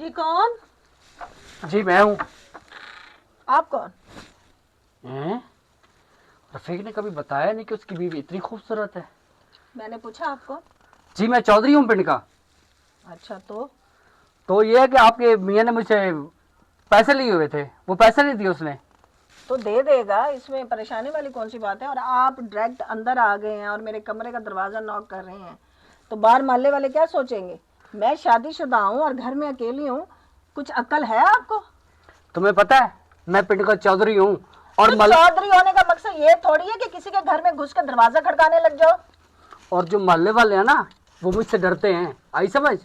जी कौन? जी मैं हूँ। आप कौन? रफीक ने कभी बताया नहीं कि उसकी बीवी इतनी खूबसूरत है। मैंने पूछा आपको। जी मैं चौधरी हूँ पिंड का। अच्छा तो ये है कि आपके मियाँ ने मुझसे पैसे लिए हुए थे, वो पैसे नहीं दिए उसने। दे देगा, इसमें परेशानी वाली कौन सी बात है। और आप डायरेक्ट अंदर आ गए हैं और मेरे कमरे का दरवाज़ा नॉक कर रहे हैं, तो बाहर मोहल्ले वाले क्या सोचेंगे? मैं शादीशुदा हूँ और घर में अकेली हूँ, कुछ अक्ल है आपको? तुम्हें पता है मैं पिंड का चौधरी हूँ और तो चौधरी होने का मकसद ये थोड़ी है कि किसी के घर में घुस कर दरवाजा खड़काने लग जाओ। और जो मोहल्ले वाले हैं ना वो मुझसे डरते हैं, आई समझ?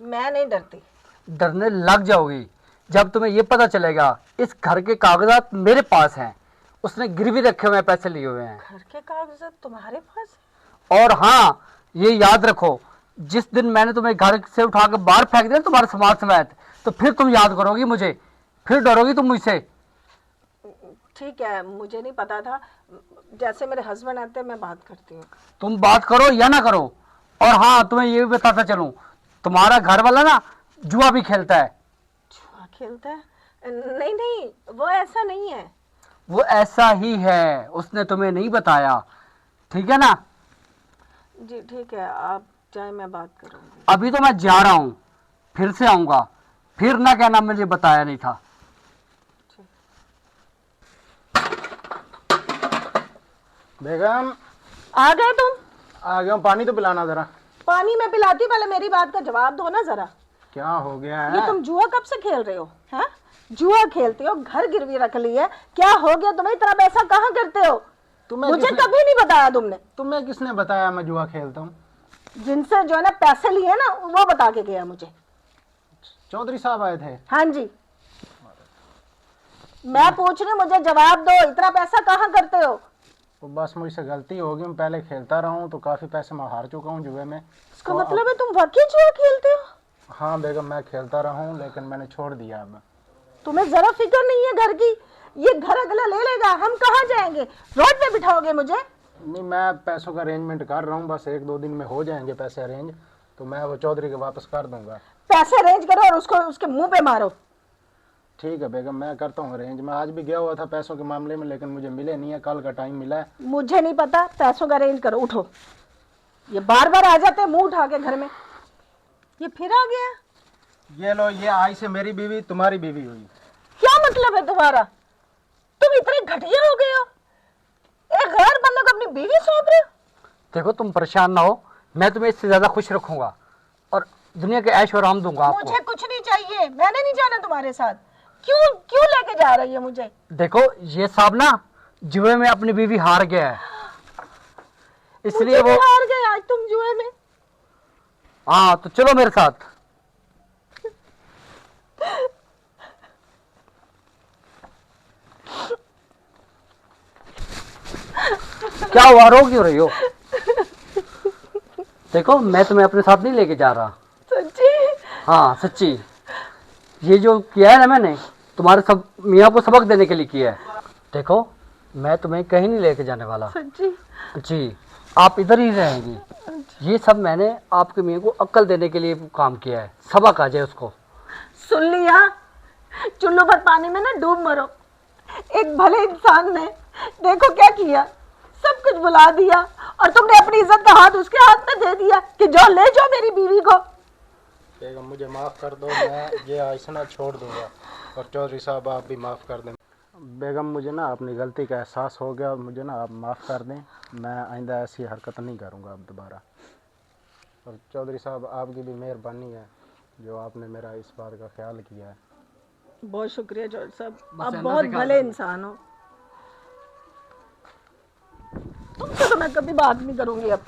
मैं नहीं डरती। डरने लग जाओगी जब तुम्हें ये पता चलेगा इस घर के कागजात मेरे पास हैं, उसने गिरवी रखे हुए हैं, पैसे लिए हुए हैं। घर के कागजात तुम्हारे पास? और हाँ ये याद रखो, जिस दिन मैंने तुम्हें घर से उठा के बाहर फेंक दिया तुम्हारे समाज समेत, तो फिर तुम याद करोगी मुझे, फिर डरोगी तुम मुझसे। ठीक है, मुझे नहीं पता था। जैसे मेरे हस्बैंड आते हैं मैं बात करती हूँ। तुम बात करो या ना करो। और हाँ तुम्हें ये भी बताता चलूं, तुम्हारा घर वाला ना जुआ भी खेलता है। जुआ खेलता है? नहीं नहीं, वो ऐसा नहीं है। वो ऐसा ही है, उसने तुम्हें नहीं बताया, ठीक है ना? जी ठीक है, आप जाए, मैं बात करूँगी। अभी तो मैं जा रहा हूँ, फिर से आऊंगा, फिर ना कहना मुझे बताया नहीं था। बेगम आ गए तुम? आ गया हूँ, पानी तो पिलाना जरा। पानी मैं पिलाती, पहले मेरी बात का जवाब दो ना जरा। क्या हो गया है? ये तुम जुआ कब से खेल रहे हो? हैं? जुआ खेलते हो, घर गिरवी रख ली है, क्या हो गया तुम्हें? इतना पैसा कहाँ करते हो? मुझे कभी नहीं बताया तुमने। तुम्हें किसने बताया मैं जुआ खेलता हूँ? जिनसे जो है ना पैसे लिए ना वो बता के गया मुझे। चौधरी साहब आए थे? हाँ जी। मैं पूछ रही हूँ, मुझे जवाब दो, इतना पैसा कहाँ करते हो? तो बस मुझसे गलती हो गई, मैं पहले खेलता रहा हूँ तो काफी पैसे मैं हार चुका हूँ जुए में। इसका मतलब है तुम वाकई जुआ खेलते हो? हाँ बेगम, मैं खेलता रहा हूँ लेकिन मैंने छोड़ दिया अब। तुम्हें जरा फिक्र नहीं है घर की? ये घर अगला ले लेगा, हम कहाँ जाएंगे? रोड पे बिठाओगे मुझे? नहीं, मैं पैसों का अरेंजमेंट कर रहा हूँ, बस 1-2 दिन में हो जाएंगे पैसे अरेंज, तो मैं वो चौधरी के वापस कर दूंगा। पैसे अरेंज करो और उसको उसके मुंह पे मारो। ठीक है बेगम, मैं करता हूँ अरेंज। मैं आज भी गया हुआ था पैसों के मामले में लेकिन मुझे मिले नहीं है, कल का टाइम मिला है। मुझे नहीं पता, पैसों का अरेंज करो। उठो, ये बार बार आ जाते हैं मुंह उठा के घर में। ये फिर आ गया। ये लो, ये आई से मेरी बीवी तुम्हारी बीवी हुई। क्या मतलब है तुम्हारा? तुम इतने घटिया हो गए हो, एक गैर बंदा को अपनी बीवी सौंप रहे हो। देखो तुम परेशान ना हो, मैं तुम्हें इससे ज्यादा खुश रखूंगा और दुनिया के ऐश और आराम दूंगा आपको। मुझे कुछ नहीं चाहिए, मैंने नहीं जाना तुम्हारे साथ। क्यों क्यों लेके जा रही है मुझे? देखो ये साहब ना जुए में अपनी बीवी हार गया है, इसलिए वो हार गए आज तुम जुए में। हाँ तो चलो मेरे साथ। क्या हुआ, रो क्यों रही हो? देखो मैं तुम्हें अपने साथ नहीं लेके जा रहा। सच्ची? हाँ सच्ची, ये जो किया है ना मैंने तुम्हारे सब मियाँ को सबक देने के लिए किया है। देखो मैं तुम्हें कहीं नहीं लेके जाने वाला। सच्ची? जी आप इधर ही रहेंगी। ये सब मैंने आपके मियाँ को अक्ल देने के लिए काम किया है, सबक आ जाए उसको। सुन लिया? चुल्लू भर पानी में ना डूब मरो। एक भले इंसान ने देखो क्या किया, सब कुछ बुला दिया और तुमने अपनी इज्जत का हाथ उसके हाथ में दे दिया कि जो ले जाओ मेरी बीवी को। बेगम मुझे माफ़ कर दो, मैं ये आइसना छोड़ दूंगा, और चौधरी साहब आप भी माफ़ कर दें। बेगम मुझे ना अपनी गलती का एहसास हो गया, मुझे ना आप माफ़ कर दें, मैं आइंदा ऐसी हरकत नहीं करूंगा अब दोबारा। और चौधरी साहब आपकी भी मेहरबानी है जो आपने मेरा इस बात का ख्याल किया है। बहुत शुक्रिया जॉर्ज साहब, आप बहुत भले इंसान हो। तुमसे तो मैं कभी बात नहीं करूंगी अब।